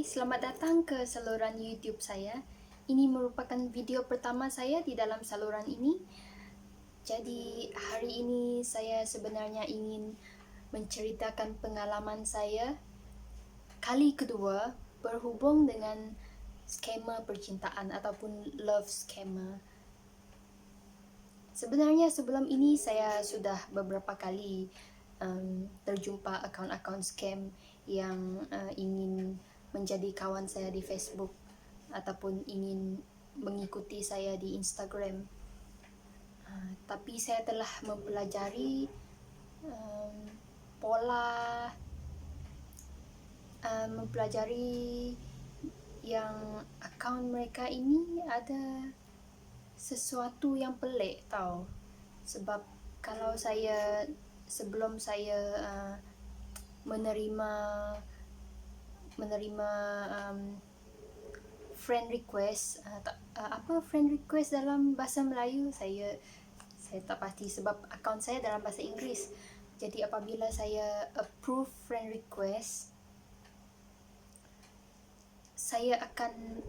selamat datang ke saluran YouTube saya. Ini merupakan video pertama saya di dalam saluran ini. Jadi hari ini saya sebenarnya ingin menceritakan pengalaman saya kali kedua berhubung dengan skema percintaan ataupun love scammer. Sebenarnya sebelum ini saya sudah beberapa kali terjumpa akaun-akaun scam yang ingin menjadi kawan saya di Facebook ataupun ingin mengikuti saya di Instagram. Tapi saya telah mempelajari pola, mempelajari yang akaun mereka ini ada sesuatu yang pelik tau. Sebab kalau sebelum saya menerima friend request, apa friend request dalam bahasa Melayu, saya tak pasti sebab akaun saya dalam bahasa Inggeris. Jadi apabila saya approve friend request, saya akan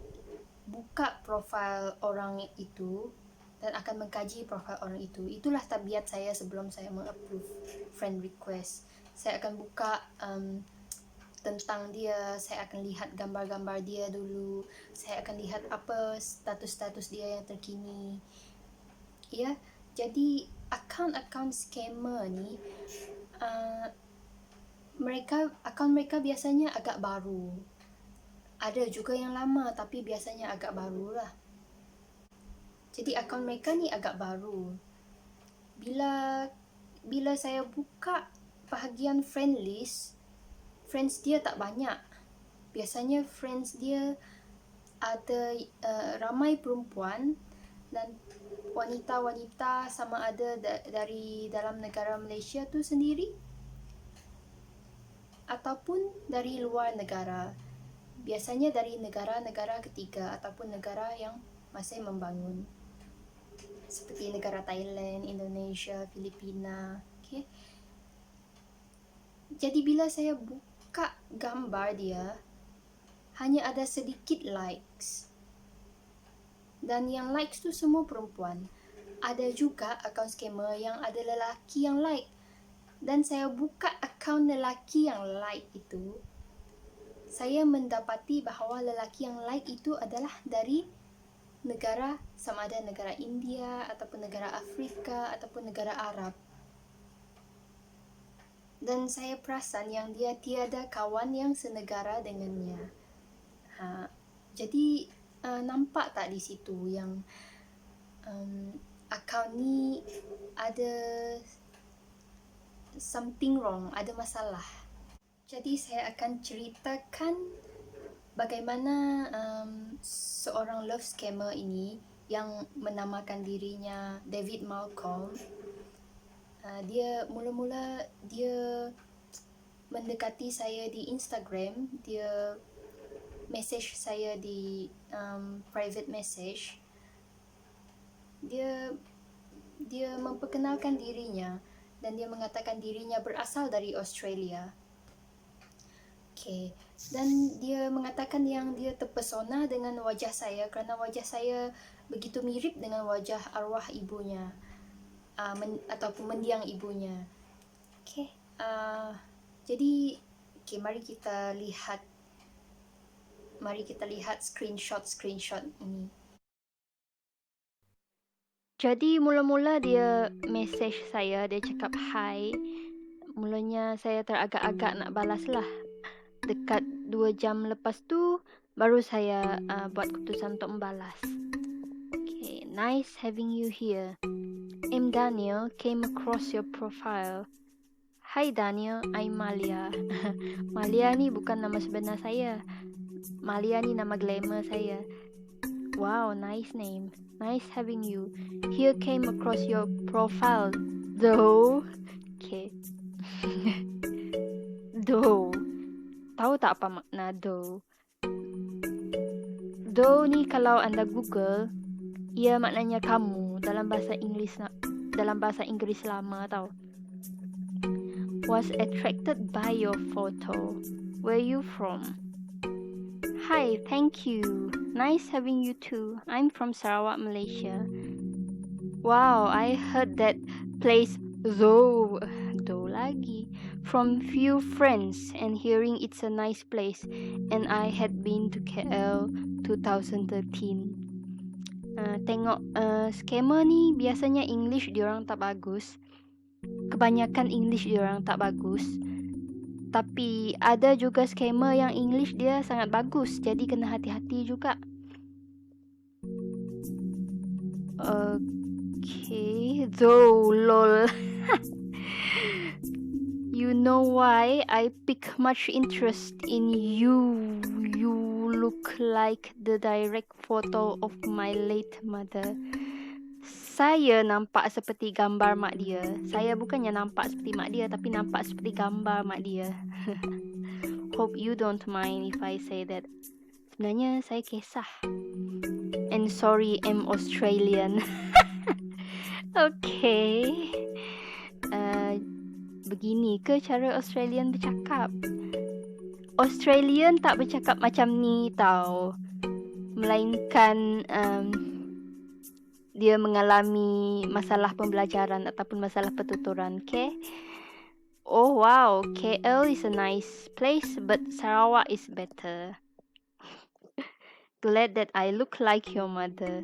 buka profil orang itu dan akan mengkaji profil orang itu. Itulah tabiat saya sebelum saya mengapprove friend request. Saya akan buka tentang dia, saya akan lihat gambar-gambar dia dulu, saya akan lihat apa status-status dia yang terkini. Ya, jadi akaun-akaun scammer ni, akaun mereka biasanya agak baru. Ada juga yang lama tapi biasanya agak baru lah. Jadi akaun mereka ni agak baru. Bila saya buka bahagian friend list, friends dia tak banyak. Biasanya friends dia ada ramai perempuan dan wanita-wanita, sama ada dari dalam negara Malaysia tu sendiri ataupun dari luar negara. Biasanya dari negara-negara ketiga ataupun negara yang masih membangun, seperti negara Thailand, Indonesia, Filipina. Okay. Jadi bila saya buka gambar dia, hanya ada sedikit likes. Dan yang likes tu semua perempuan. Ada juga akaun scammer yang ada lelaki yang like. Dan saya buka akaun lelaki yang like itu, saya mendapati bahawa lelaki yang like itu adalah dari negara, sama ada negara India ataupun negara Afrika ataupun negara Arab. Dan saya perasan yang dia tiada kawan yang senegara dengannya. Jadi nampak tak di situ yang akaun ni ada something wrong, ada masalah. Jadi saya akan ceritakan bagaimana seorang love scammer ini yang menamakan dirinya David Malcolm. Dia mula-mula dia mendekati saya di Instagram, dia message saya di private message. Dia memperkenalkan dirinya dan dia mengatakan dirinya berasal dari Australia. Okay. Dan dia mengatakan yang dia terpesona dengan wajah saya kerana wajah saya begitu mirip dengan wajah arwah ibunya, ataupun mendiang ibunya. Okay. Jadi mari kita lihat screenshot ini. Jadi mula-mula dia message saya, dia cakap hi. Mulanya saya teragak-agak nak balas lah. Dekat 2 jam lepas tu baru saya buat keputusan untuk membalas. Okay, nice having you here. I'm Daniel, came across your profile. Hi Daniel, I'm Malia. Malia ni bukan nama sebenar saya. Malia ni nama glamour saya. Wow, nice name. Nice having you. Here came across your profile. Though. Okay. Though. Tahu tak apa makna though? Though ni kalau anda Google, ia maknanya kamu dalam bahasa Inggeris lama tau. Was attracted by your photo. Where you from? Hi, thank you. Nice having you too. I'm from Sarawak, Malaysia. Wow, I heard that place though lagi from few friends and hearing it's a nice place, and I had been to KL 2013. Tengok scammer ni biasanya English diorang tak bagus. Kebanyakan English diorang tak bagus. Tapi ada juga scammer yang English dia sangat bagus. Jadi kena hati-hati juga. Okay, though lol. You know why I pick much interest in you. You look like the direct photo of my late mother. Saya nampak seperti gambar mak dia. Saya bukannya nampak seperti mak dia, tapi nampak seperti gambar mak dia. Hope you don't mind if I say that. Sebenarnya saya kisah. And sorry, I'm Australian. Okay. Begini ke cara Australian bercakap? Australian tak bercakap macam ni tau. Melainkan dia mengalami masalah pembelajaran ataupun masalah pertuturan. Okay? Oh wow, KL is a nice place, but Sarawak is better. Glad that I look like your mother.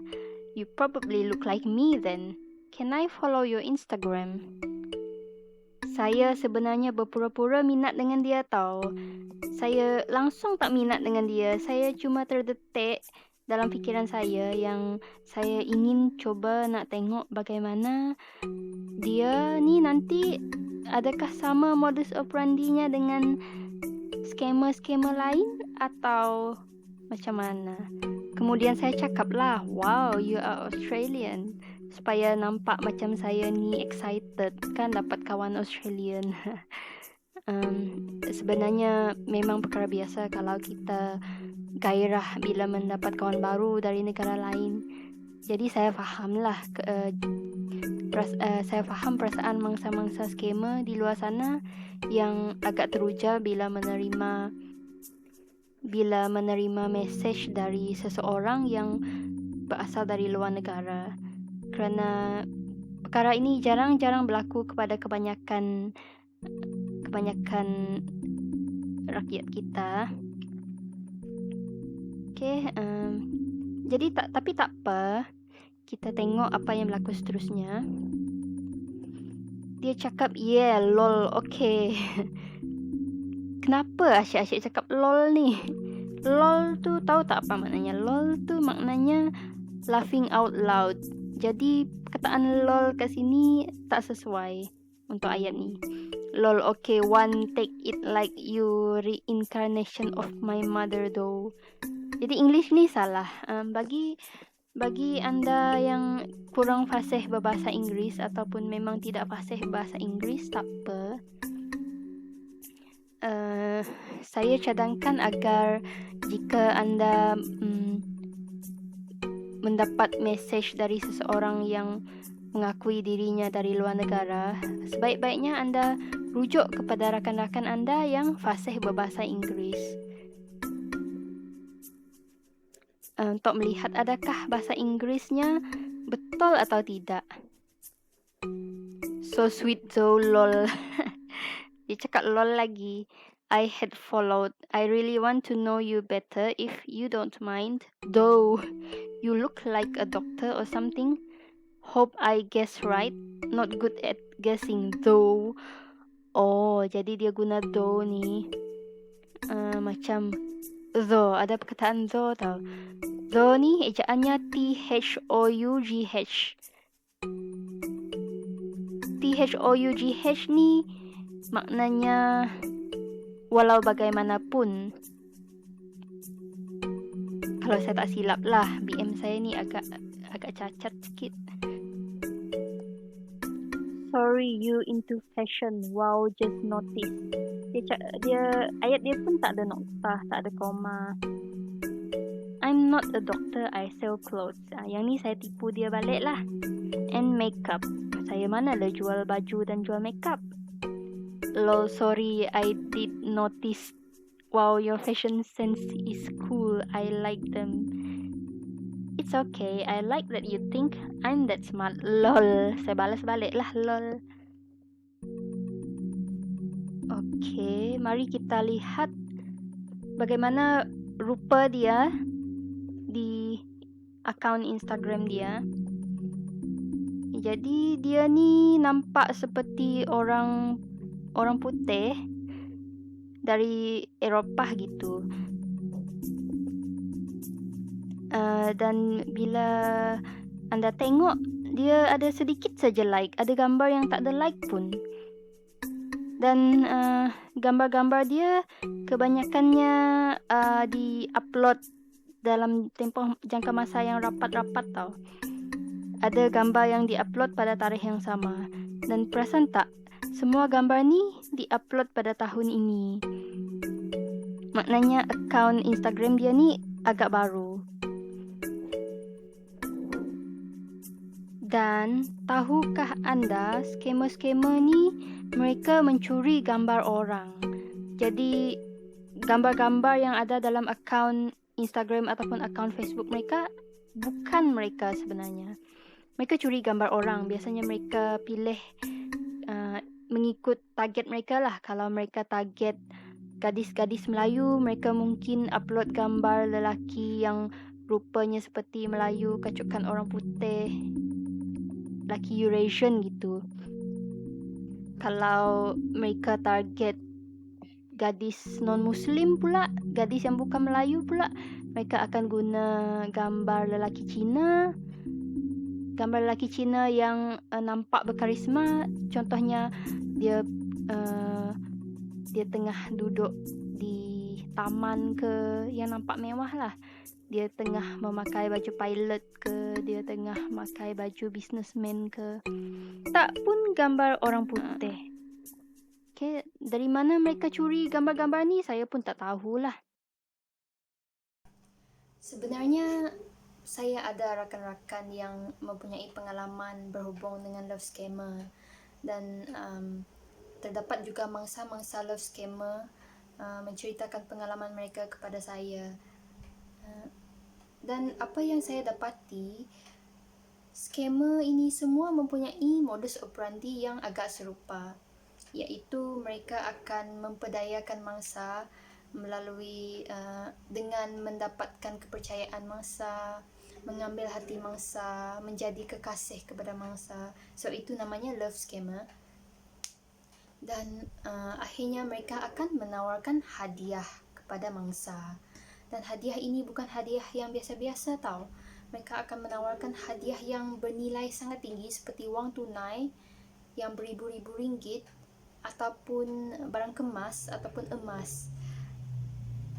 You probably look like me then. Can I follow your Instagram? Saya sebenarnya berpura-pura minat dengan dia tau. Saya langsung tak minat dengan dia. Saya cuma terdetik dalam fikiran saya yang saya ingin coba nak tengok bagaimana dia ni nanti, adakah sama modus operandinya dengan scammer-scammer lain atau macam mana. Kemudian saya cakap lah, wow, you are Australian, supaya nampak macam saya ni excited kan dapat kawan Australian. Sebenarnya memang perkara biasa kalau kita gairah bila mendapat kawan baru dari negara lain. Jadi saya fahamlah saya faham perasaan mangsa-mangsa scammer di luar sana yang agak teruja bila menerima message dari seseorang yang berasal dari luar negara. Kerana perkara ini jarang-jarang berlaku kepada kebanyakan rakyat kita. Okay, jadi tapi tak apa. Kita tengok apa yang berlaku seterusnya. Dia cakap, yeah, lol, okay. Kenapa asyik-asyik cakap lol ni? Lol tu tahu tak apa maknanya? Lol tu maknanya laughing out loud. Jadi perkataan lol kat sini tak sesuai untuk ayat ni. Lol, okay, one take it like you reincarnation of my mother though. Jadi English ni salah. Bagi anda yang kurang fasih berbahasa Inggeris ataupun memang tidak fasih bahasa Inggeris, tak apa. Saya cadangkan agar jika anda mendapat mesej dari seseorang yang mengakui dirinya dari luar negara, sebaik-baiknya anda rujuk kepada rakan-rakan anda yang fasih berbahasa Inggeris untuk melihat adakah bahasa Inggerisnya betul atau tidak. So sweet though, lol. Dia cakap lol lagi. I had followed. I really want to know you better if you don't mind. Though, you look like a doctor or something. Hope I guess right. Not good at guessing though. Oh, jadi dia guna though ni. Macam though. Ada perkataan though tau. Though ni ejaannya THOUGH. THOUGH ni maknanya walau bagaimanapun. Kalau saya tak silap lah, BM saya ni agak cacat sikit. Sorry, you into fashion. Wow, just notice. Dia ayat dia pun tak ada noktah, tak ada koma. I'm not a doctor, I sell clothes. Yang ni saya tipu dia balik lah. And makeup. Saya manalah jual baju dan jual makeup. Lol, sorry, I did notice. Wow, your fashion sense is cool. cool. I like them. It's okay. I like that you think I'm that smart. Lol. Saya balas balik lah, lol. Okay, mari kita lihat bagaimana rupa dia di akaun Instagram dia. Jadi dia ni nampak seperti orang putih dari Eropah gitu. Dan bila anda tengok, dia ada sedikit saja like, ada gambar yang tak ada like pun. Dan gambar-gambar dia kebanyakannya di-upload dalam tempoh jangka masa yang rapat-rapat tau. Ada gambar yang di-upload pada tarikh yang sama. Dan perasan tak, semua gambar ni di-upload pada tahun ini. Maknanya akaun Instagram dia ni agak baru. Dan tahukah anda, skamer-skamer ni mereka mencuri gambar orang. Jadi gambar-gambar yang ada dalam akaun Instagram ataupun akaun Facebook mereka bukan mereka sebenarnya. Mereka curi gambar orang. Biasanya mereka pilih mengikut target mereka lah. Kalau mereka target gadis-gadis Melayu, mereka mungkin upload gambar lelaki yang rupanya seperti Melayu, kacukan orang putih, lelaki Eurasian gitu. Kalau mereka target gadis non-Muslim pula, gadis yang bukan Melayu pula, mereka akan guna gambar lelaki Cina. Gambar lelaki Cina yang nampak berkarisma. Contohnya dia tengah duduk di taman ke, yang nampak mewah lah. Dia tengah memakai baju pilot ke, dia tengah memakai baju businessman ke. Tak pun gambar orang putih. Okay, dari mana mereka curi gambar-gambar ni, saya pun tak tahulah. Sebenarnya saya ada rakan-rakan yang mempunyai pengalaman berhubung dengan love scammer. Dan terdapat juga mangsa-mangsa love scammer menceritakan pengalaman mereka kepada saya. Dan apa yang saya dapati, scammer ini semua mempunyai modus operandi yang agak serupa, iaitu mereka akan memperdayakan mangsa melalui dengan mendapatkan kepercayaan mangsa, mengambil hati mangsa, menjadi kekasih kepada mangsa. So itu namanya love scammer. Dan akhirnya mereka akan menawarkan hadiah kepada mangsa. Dan hadiah ini bukan hadiah yang biasa-biasa tau. Mereka akan menawarkan hadiah yang bernilai sangat tinggi seperti wang tunai yang beribu-ribu ringgit, ataupun barang kemas ataupun emas.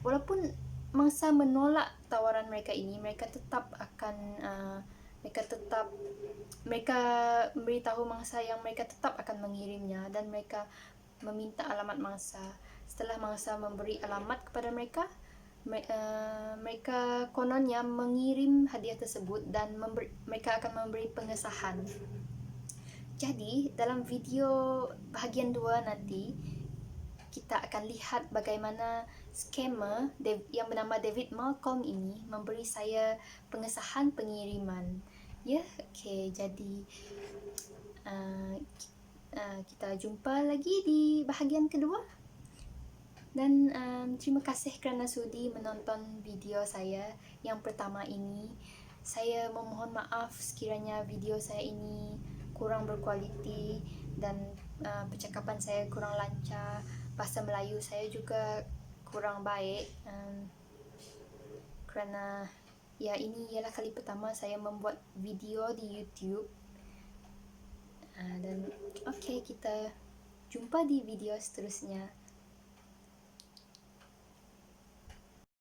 Walaupun mangsa menolak tawaran mereka ini, mereka tetap memberitahu mangsa yang mereka tetap akan mengirimnya, dan mereka meminta alamat mangsa. Setelah mangsa memberi alamat kepada mereka, mereka kononnya mengirim hadiah tersebut dan mereka akan memberi pengesahan. Jadi dalam video bahagian 2 nanti, kita akan lihat bagaimana scammer yang bernama David Malcolm ini memberi saya pengesahan pengiriman. Ya, okey. Jadi kita jumpa lagi di bahagian kedua. Dan terima kasih kerana sudi menonton video saya yang pertama ini. Saya memohon maaf sekiranya video saya ini kurang berkualiti dan percakapan saya kurang lancar. Bahasa Melayu saya juga kurang baik, kerana ini ialah kali pertama saya membuat video di YouTube. Dan okey, kita jumpa di video seterusnya.